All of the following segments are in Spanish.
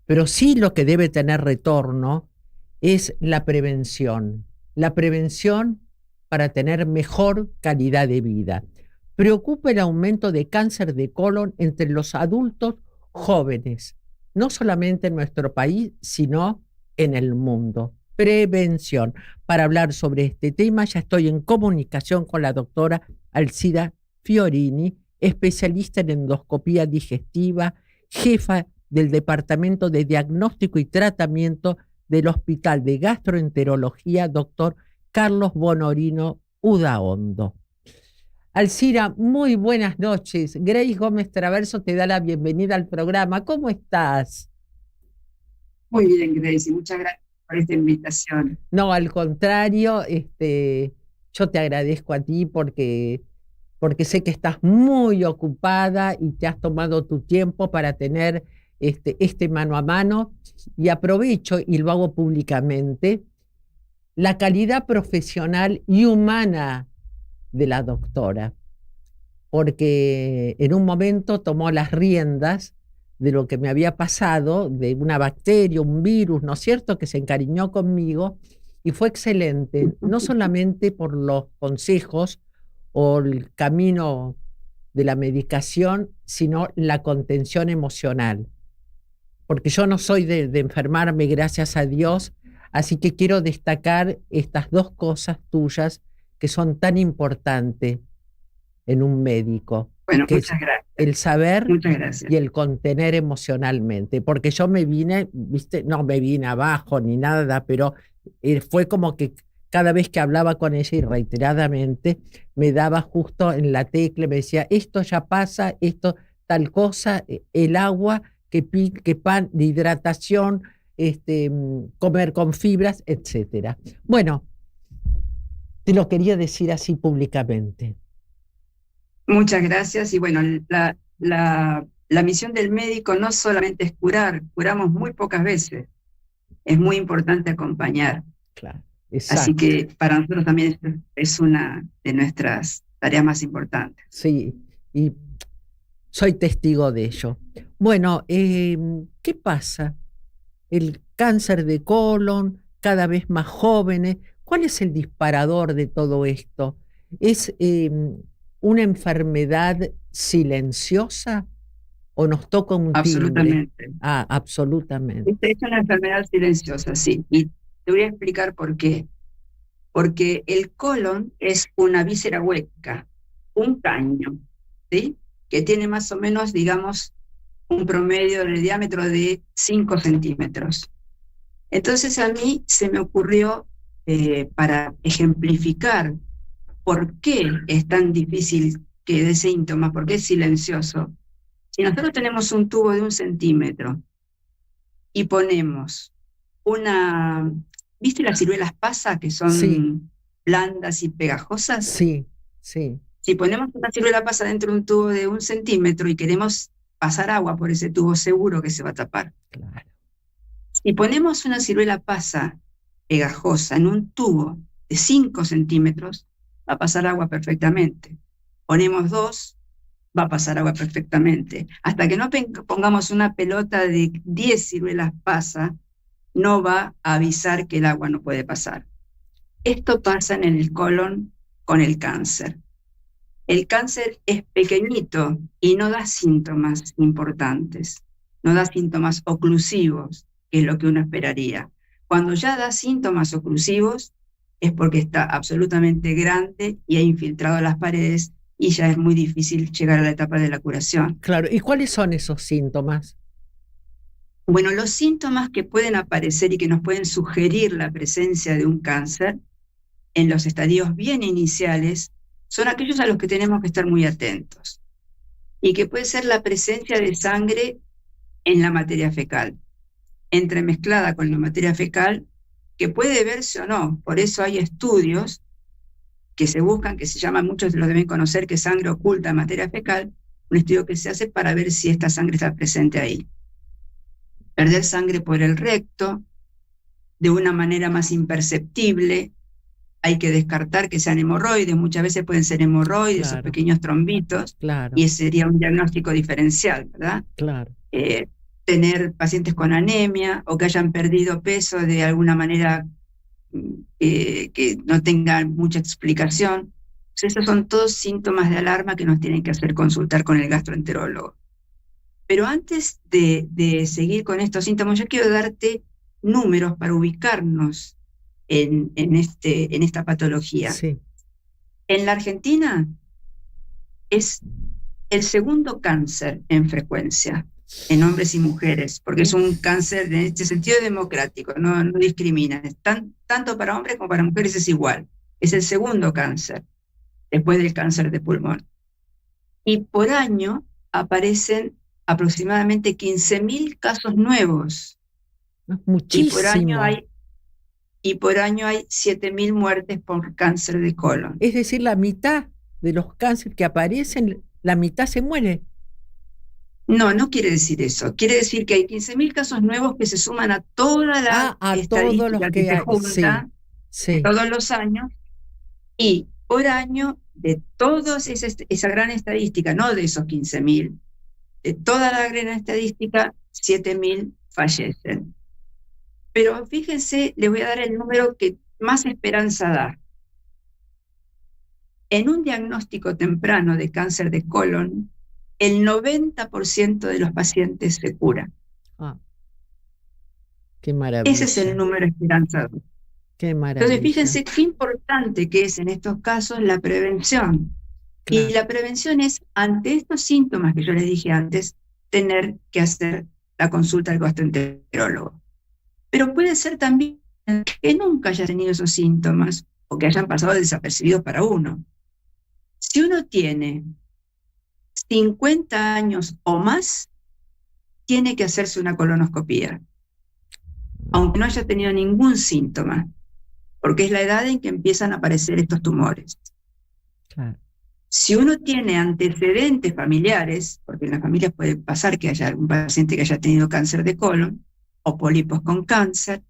Pero sí lo que debe tener retorno es la prevención para tener mejor calidad de vida. Preocupa el aumento de cáncer de colon entre los adultos jóvenes, no solamente en nuestro país, sino en el mundo. Prevención. Para hablar sobre este tema, ya estoy en comunicación con la doctora Alcida Fiorini, especialista en endoscopía digestiva, jefa del Departamento de Diagnóstico y Tratamiento del Hospital de Gastroenterología, doctor Carlos Bonorino Udaondo. Alcira, muy buenas noches. Grace Gómez Traverso te da la bienvenida al programa. ¿Cómo estás? Muy bien, Gracie, muchas gracias por esta invitación. No, al contrario, yo te agradezco a ti porque sé que estás muy ocupada y te has tomado tu tiempo para tener este mano a mano y aprovecho y lo hago públicamente, la calidad profesional y humana de la doctora, porque en un momento tomó las riendas de lo que me había pasado, de una bacteria, un virus, ¿no es cierto?, que se encariñó conmigo y fue excelente, no solamente por los consejos o el camino de la medicación, sino la contención emocional. Porque yo no soy de enfermarme, gracias a Dios, así que quiero destacar estas dos cosas tuyas que son tan importantes en un médico, Bueno, que es muchas gracias, el saber muchas gracias. y el contener emocionalmente, porque yo me vine, viste, no me vine abajo ni nada, pero fue como que cada vez que hablaba con ella y reiteradamente me daba justo en la tecla, me decía, esto ya pasa, esto tal cosa, el agua, que pan de hidratación, comer con fibras, etcétera. Bueno, te lo quería decir así públicamente. Muchas gracias. Y bueno, la misión del médico no solamente es curar, curamos muy pocas veces. Es muy importante acompañar. Claro, Así exacto. que para nosotros también es una de nuestras tareas más importantes. Sí, y soy testigo de ello. Bueno, ¿qué pasa? El cáncer de colon, cada vez más jóvenes. ¿Cuál es el disparador de todo esto? ¿Es una enfermedad silenciosa o nos toca un timbre? Absolutamente. Ah, absolutamente. Es una enfermedad silenciosa, sí. Y te voy a explicar por qué. Porque el colon es una víscera hueca, un caño, ¿sí? Que tiene más o menos, digamos, un promedio de diámetro de 5 centímetros. Entonces a mí se me ocurrió, para ejemplificar por qué es tan difícil que dé síntomas, por qué es silencioso. Si nosotros tenemos un tubo de 1 centímetro y ponemos una, ¿viste las ciruelas pasa que Sí, son blandas y pegajosas? sí, sí, Si ponemos una ciruela pasa dentro de un tubo de 1 centímetro y queremos pasar agua por ese tubo, seguro que se va a tapar. claro. Si ponemos una ciruela pasa pegajosa en un tubo de 5 centímetros, va a pasar agua perfectamente. Ponemos dos, va a pasar agua perfectamente. Hasta que no pongamos una pelota de 10 ciruelas pasa, no va a avisar que el agua no puede pasar. Esto pasa en el colon con el cáncer. El cáncer es pequeñito y no da síntomas importantes, no da síntomas oclusivos, que es lo que uno esperaría. Cuando ya da síntomas oclusivos es porque está absolutamente grande y ha infiltrado las paredes y ya es muy difícil llegar a la etapa de la curación. Claro. ¿Y cuáles son esos síntomas? Bueno, los síntomas que pueden aparecer y que nos pueden sugerir la presencia de un cáncer en los estadios bien iniciales son aquellos a los que tenemos que estar muy atentos y que puede ser la presencia de sangre en la materia fecal, entremezclada con la materia fecal, que puede verse o no. Por eso hay estudios que se buscan, que se llaman, muchos lo deben conocer, que sangre oculta en materia fecal, un estudio que se hace para ver si esta sangre está presente ahí. Perder sangre por el recto, de una manera más imperceptible. Hay que descartar que sean hemorroides, muchas veces pueden ser hemorroides o Claro, pequeños trombitos, y claro, ese sería un diagnóstico diferencial, ¿verdad? claro. tener pacientes con anemia o que hayan perdido peso de alguna manera que no tengan mucha explicación. Pues esos son todos síntomas de alarma que nos tienen que hacer consultar con el gastroenterólogo. Pero antes de seguir con estos síntomas, yo quiero darte números para ubicarnos en esta patología. Sí. En la Argentina es el segundo cáncer en frecuencia en hombres y mujeres, porque es un cáncer en este sentido democrático, no discrimina. Tanto para hombres como para mujeres es igual. Es el segundo cáncer, después del cáncer de pulmón. Y por año aparecen aproximadamente 15.000 casos nuevos. Muchísimo. Y por año hay 7.000 muertes por cáncer de colon. Es decir, la mitad de los cánceres que aparecen, la mitad se muere. No quiere decir eso. Quiere decir que hay 15.000 casos nuevos que se suman a toda la estadística todos los que se junta sí. todos los años, y por año de todos esa gran estadística, no de esos 15.000, de toda la gran estadística, 7.000 fallecen. Pero fíjense, les voy a dar el número que más esperanza da. En un diagnóstico temprano de cáncer de colon, el 90% de los pacientes se cura. Qué maravilla. Ese es el número esperanzador. Qué maravilla. Entonces, fíjense qué importante que es en estos casos la prevención. Claro. Y la prevención es, ante estos síntomas que yo les dije antes, tener que hacer la consulta al gastroenterólogo. Pero puede ser también que nunca haya tenido esos síntomas o que hayan pasado desapercibidos para uno. Si uno tiene 50 años o más, tiene que hacerse una colonoscopía, aunque no haya tenido ningún síntoma, porque es la edad en que empiezan a aparecer estos tumores. Claro. Si uno tiene antecedentes familiares, porque en las familias puede pasar que haya algún paciente que haya tenido cáncer de colon o pólipos con cáncer,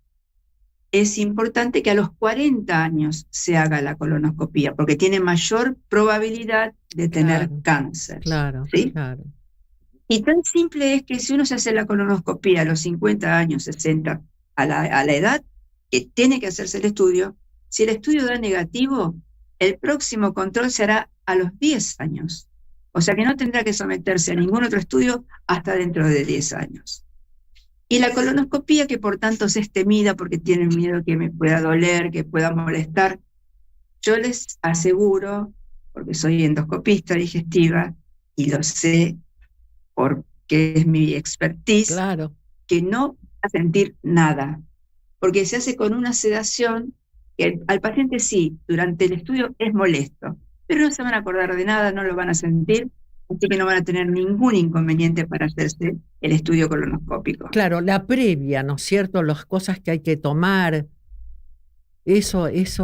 es importante que a los 40 años se haga la colonoscopía, porque tiene mayor probabilidad de tener cáncer. Claro, ¿sí? Claro. Y tan simple es que si uno se hace la colonoscopía a los 50 años, 60, a la edad que tiene que hacerse el estudio, si el estudio da negativo, el próximo control se hará a los 10 años. O sea que no tendrá que someterse a ningún otro estudio hasta dentro de 10 años. Y la colonoscopía, que por tanto es temida porque tienen miedo que me pueda doler, que pueda molestar, yo les aseguro, porque soy endoscopista digestiva y lo sé porque es mi expertise, claro, que no va a sentir nada, porque se hace con una sedación que al paciente sí, durante el estudio es molesto, pero no se van a acordar de nada, no lo van a sentir, así que no van a tener ningún inconveniente para hacerse el estudio colonoscópico. Claro, la previa, ¿no es cierto? Las cosas que hay que tomar, eso es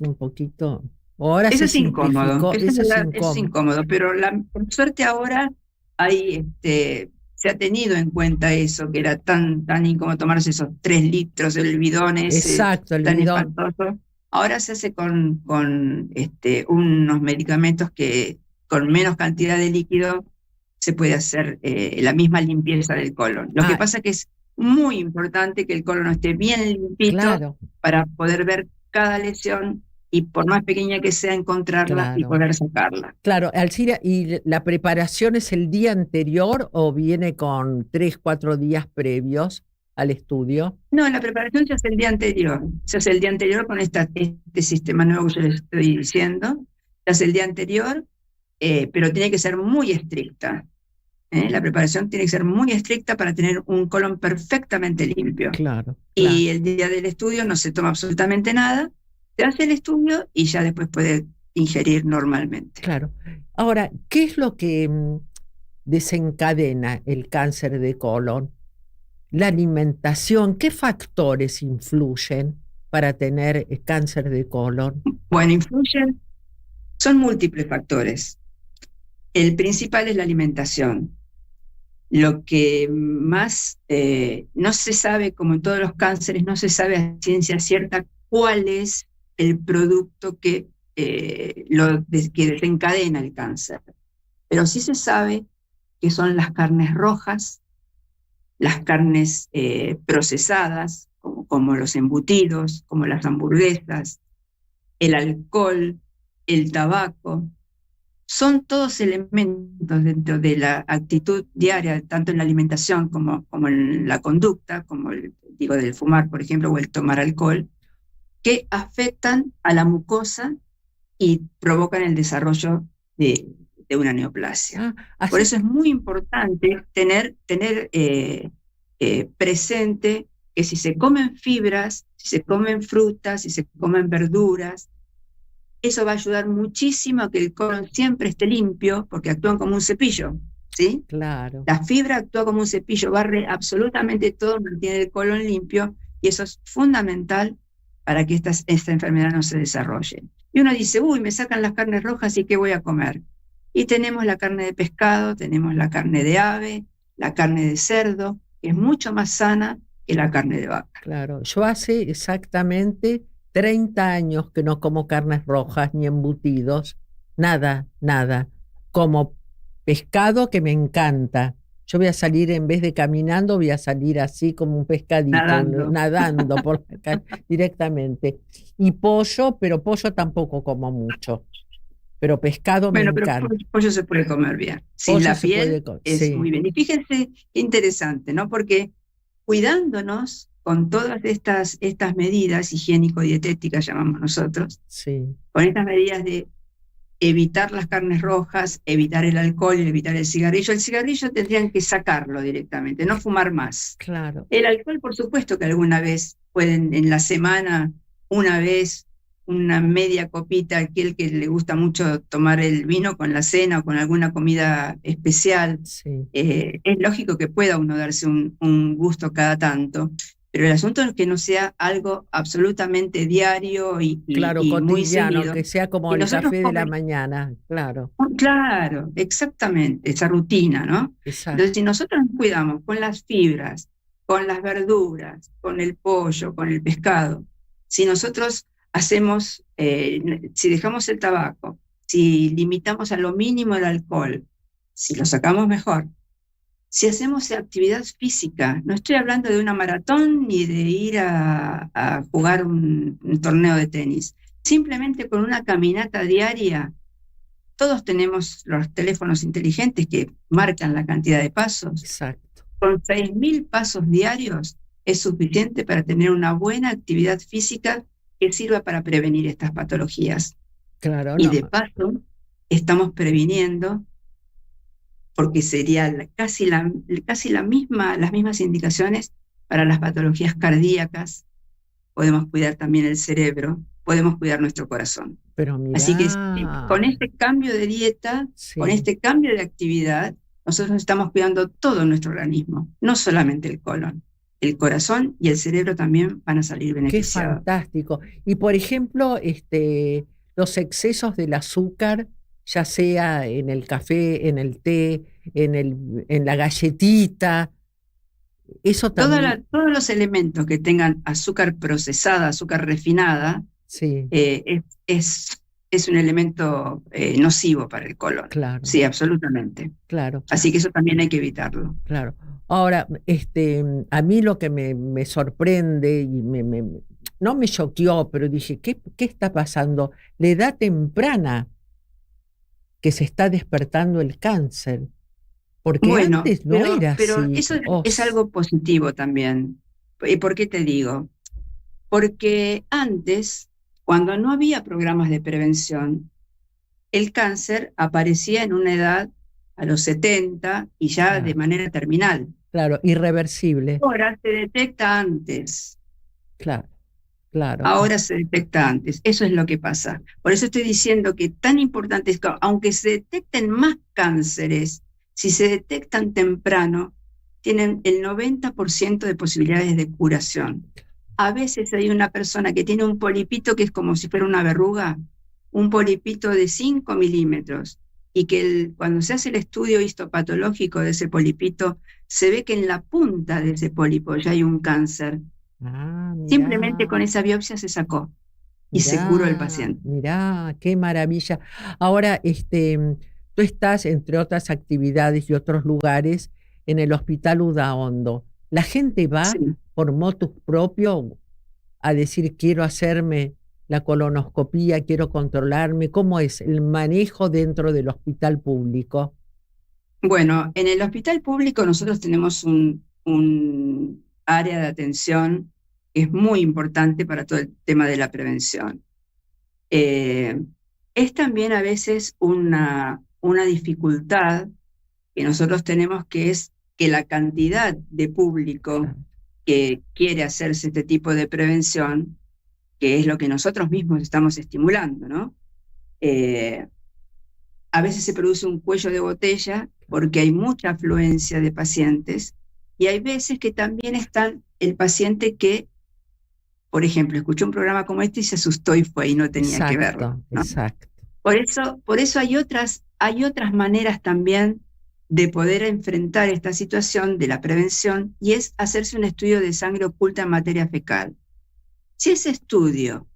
un poquito... Ahora eso se es incómodo, eso es incómodo, pero por suerte ahora se ha tenido en cuenta eso, que era tan incómodo tomarse esos 3 litros, el bidón ese. Exacto, el tan bidón. Espantoso. Ahora se hace con unos medicamentos que con menos cantidad de líquido se puede hacer la misma limpieza del colon. Lo que pasa es que es muy importante que el colon esté bien limpito, claro, para poder ver cada lesión y por más pequeña que sea, encontrarla, claro, y poder sacarla. Claro, Alcira, ¿y la preparación es el día anterior o viene con 3, 4 días previos al estudio? No, la preparación se hace el día anterior. Se hace el día anterior con este sistema nuevo que yo les estoy diciendo. Se hace el día anterior, pero tiene que ser muy estricta. La preparación tiene que ser muy estricta para tener un colon perfectamente limpio. Claro. Y el día del estudio no se toma absolutamente nada. Se hace el estudio y ya después puede ingerir normalmente. Claro. Ahora, ¿qué es lo que desencadena el cáncer de colon? La alimentación, ¿qué factores influyen para tener cáncer de colon? Bueno, son múltiples factores. El principal es la alimentación. Lo que más no se sabe, como en todos los cánceres, no se sabe a ciencia cierta cuál es el producto que desencadena el cáncer. Pero sí se sabe que son las carnes rojas, las carnes procesadas, como los embutidos, como las hamburguesas, el alcohol, el tabaco. Son todos elementos dentro de la actitud diaria, tanto en la alimentación como en la conducta, como digo, del fumar, por ejemplo, o el tomar alcohol, que afectan a la mucosa y provocan el desarrollo de una neoplasia. Por eso es muy importante tener presente que si se comen fibras, si se comen frutas, si se comen verduras, eso va a ayudar muchísimo a que el colon siempre esté limpio, porque actúan como un cepillo, ¿sí? Claro. La fibra actúa como un cepillo, barre absolutamente todo, mantiene el colon limpio, y eso es fundamental para que esta enfermedad no se desarrolle. Y uno dice, uy, me sacan las carnes rojas, ¿y qué voy a comer? Y tenemos la carne de pescado, tenemos la carne de ave, la carne de cerdo, que es mucho más sana que la carne de vaca. Claro, yo hace exactamente 30 años que no como carnes rojas ni embutidos, nada, nada. Como pescado que me encanta. Yo voy a salir, en vez de caminando, voy a salir así como un pescadito, nadando por la calle directamente. Y pollo, pero pollo tampoco como mucho. Pero pescado me encanta. Pero pollo se puede comer bien. Sin la piel es muy bien. Y fíjense qué interesante, ¿no? Porque cuidándonos con todas estas medidas higiénico-dietéticas, llamamos nosotros, con estas medidas de evitar las carnes rojas, evitar el alcohol y evitar el cigarrillo. El cigarrillo tendrían que sacarlo directamente, no fumar más. Claro. El alcohol, por supuesto que alguna vez pueden, en la semana, una vez, una media copita, aquel que le gusta mucho tomar el vino con la cena o con alguna comida especial. Sí. Es lógico que pueda uno darse un gusto cada tanto, pero el asunto es que no sea algo absolutamente diario y muy seguido. Que sea como el café de la mañana, claro. Claro, exactamente, esa rutina, ¿no? Exacto. Entonces, si nosotros nos cuidamos con las fibras, con las verduras, con el pollo, con el pescado, si nosotros hacemos, si dejamos el tabaco, si limitamos a lo mínimo el alcohol, si lo sacamos mejor, si hacemos actividad física, no estoy hablando de una maratón ni de ir a jugar un torneo de tenis, simplemente con una caminata diaria. Todos tenemos los teléfonos inteligentes que marcan la cantidad de pasos. Exacto. Con 6.000 pasos diarios es suficiente para tener una buena actividad física que sirva para prevenir estas patologías. Claro, y de paso, estamos previniendo, porque sería casi las mismas indicaciones para las patologías cardíacas. Podemos cuidar también el cerebro, podemos cuidar nuestro corazón. Pero mirá. Así que con este cambio de dieta, con este cambio de actividad, nosotros estamos cuidando todo nuestro organismo, no solamente el colon. El corazón y el cerebro también van a salir beneficiados. Qué fantástico. Y por ejemplo, los excesos del azúcar, ya sea en el café, en el té, en la galletita, eso también. Todos los elementos que tengan azúcar procesada, azúcar refinada, es un elemento nocivo para el colon. Claro. Sí, absolutamente. Claro. Así que eso también hay que evitarlo. Claro. Ahora, a mí lo que me sorprende y no me choqueó, pero dije, ¿qué está pasando? La edad temprana que se está despertando el cáncer. Porque antes no era así. Pero eso es algo positivo también. ¿Y por qué te digo? Porque antes, cuando no había programas de prevención, el cáncer aparecía en una edad a los 70 y ya de manera terminal. Claro, irreversible. Ahora se detecta antes. Claro, claro. Ahora se detecta antes. Eso es lo que pasa. Por eso estoy diciendo que tan importante es que, aunque se detecten más cánceres, si se detectan temprano, tienen el 90% de posibilidades de curación. A veces hay una persona que tiene un polipito que es como si fuera una verruga, un polipito de 5 milímetros, y que cuando se hace el estudio histopatológico de ese polipito, se ve que en la punta de ese pólipo ya hay un cáncer. Simplemente con esa biopsia se sacó y se curó el paciente. Mirá, qué maravilla. Ahora, tú estás, entre otras actividades y otros lugares, en el Hospital Udaondo, ¿la gente va Sí. por motus propio a decir quiero hacerme la colonoscopía, quiero controlarme? ¿Cómo es el manejo dentro del hospital público? Bueno, en el hospital público nosotros tenemos un área de atención que es muy importante para todo el tema de la prevención. Es también a veces una dificultad que nosotros tenemos, que es que la cantidad de público que quiere hacerse este tipo de prevención, que es lo que nosotros mismos estamos estimulando, ¿no? A veces se produce un cuello de botella porque hay mucha afluencia de pacientes, y hay veces que también está el paciente que, por ejemplo, escuchó un programa como este y se asustó y fue y no tenía que verlo, ¿no? Exacto. Por eso hay otras maneras también de poder enfrentar esta situación de la prevención, y es hacerse un estudio de sangre oculta en materia fecal. Si ese estudio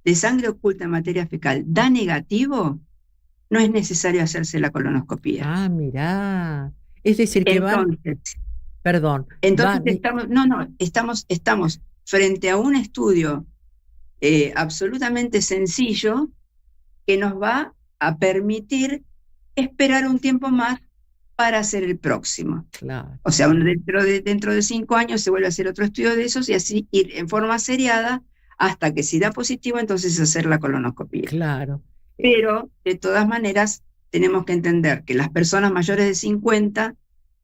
de sangre oculta en materia fecal da negativo, no es necesario hacerse la colonoscopía. Ah, mirá. Es decir, que Entonces, perdón, estamos frente a un estudio absolutamente sencillo que nos va a permitir esperar un tiempo más para hacer el próximo. claro. O sea, dentro de 5 años se vuelve a hacer otro estudio de esos, y así ir en forma seriada hasta que, si da positivo, entonces hacer la colonoscopía. Claro. Pero, de todas maneras, tenemos que entender que las personas mayores de 50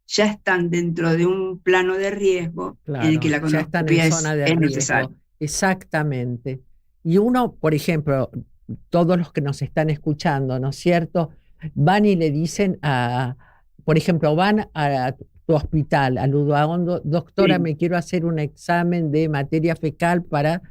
ya están dentro de un plano de riesgo, Claro, en el que la ya están colonoscopia en zona de es riesgo. necesaria. Exactamente. Y uno, por ejemplo, todos los que nos están escuchando, ¿no es cierto? Van y le dicen por ejemplo, van a tu hospital, al Udaondo, doctora, Sí. me quiero hacer un examen de materia fecal para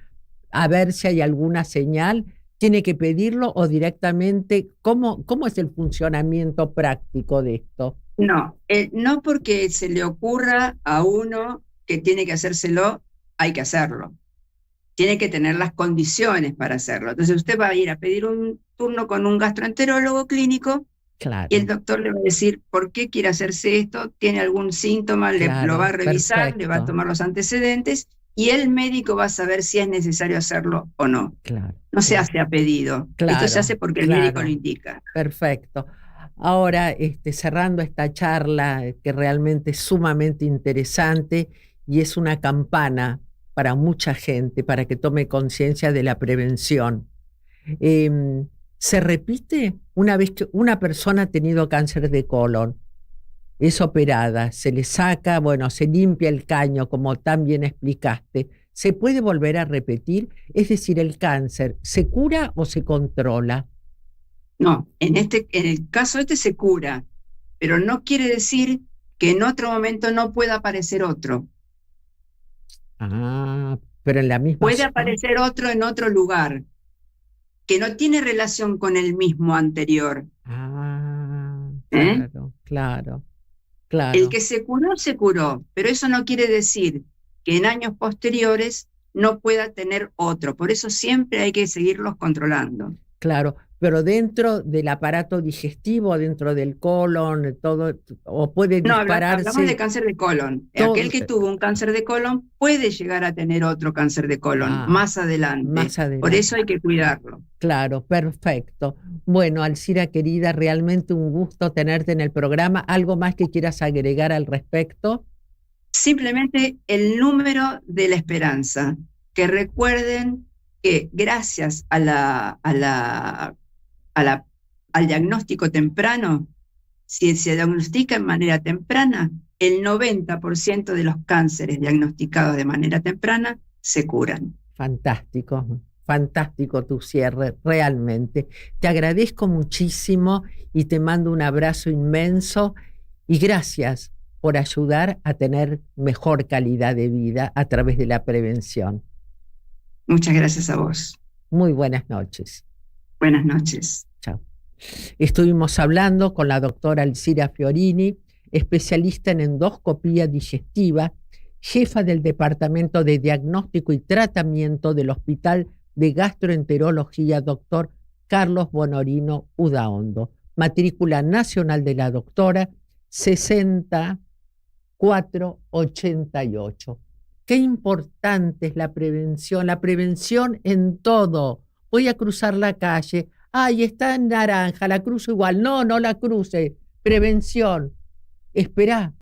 a ver si hay alguna señal. ¿Tiene que pedirlo o directamente? ¿Cómo es el funcionamiento práctico de esto? No, no porque se le ocurra a uno que tiene que hacérselo, hay que hacerlo. Tiene que tener las condiciones para hacerlo. Entonces usted va a ir a pedir un turno con un gastroenterólogo clínico, Claro. y el doctor le va a decir por qué quiere hacerse esto, tiene algún síntoma, Claro, lo va a revisar, perfecto. le va a tomar los antecedentes, y el médico va a saber si es necesario hacerlo o no. Claro. No se hace a pedido. Claro, Esto se hace porque el médico lo indica. Perfecto. Ahora, cerrando esta charla que realmente es sumamente interesante y es una campana para mucha gente, para que tome conciencia de la prevención. Se repite una vez que una persona ha tenido cáncer de colon, es operada, se le saca, bueno, se limpia el caño, como tan bien explicaste. ¿Se puede volver a repetir? Es decir, ¿el cáncer se cura o se controla? No, en el caso se cura, pero no quiere decir que en otro momento no pueda aparecer otro. Ah, pero en la misma Puede zona. aparecer otro en otro lugar, que no tiene relación con el mismo anterior. Ah, ¿Eh? claro. El que se curó, pero eso no quiere decir que en años posteriores no pueda tener otro. Por eso siempre hay que seguirlos controlando. Claro, pero dentro del aparato digestivo, dentro del colon, todo, o puede No, dispararse. hablamos de cáncer de colon. Aquel que tuvo un cáncer de colon puede llegar a tener otro cáncer de colon más adelante. Más adelante. Por eso hay que cuidarlo. Claro, perfecto. Bueno, Alcira querida, realmente un gusto tenerte en el programa. ¿Algo más que quieras agregar al respecto? Simplemente el número de la esperanza. Que recuerden que gracias al diagnóstico temprano, si se diagnostica en manera temprana, el 90% de los cánceres diagnosticados de manera temprana se curan. Fantástico, fantástico tu cierre, realmente. Te agradezco muchísimo y te mando un abrazo inmenso y gracias por ayudar a tener mejor calidad de vida a través de la prevención. Muchas gracias a vos. Muy buenas noches. Buenas noches. Chao. Estuvimos hablando con la doctora Alcira Fiorini, especialista en endoscopía digestiva, jefa del Departamento de Diagnóstico y Tratamiento del Hospital de Gastroenterología Dr. Carlos Bonorino Udaondo. Matrícula nacional de la doctora 60 488. Qué importante es la prevención en todo. Voy a cruzar la calle, ay, está en naranja, la cruzo igual. No, no la cruce. Prevención. Esperá,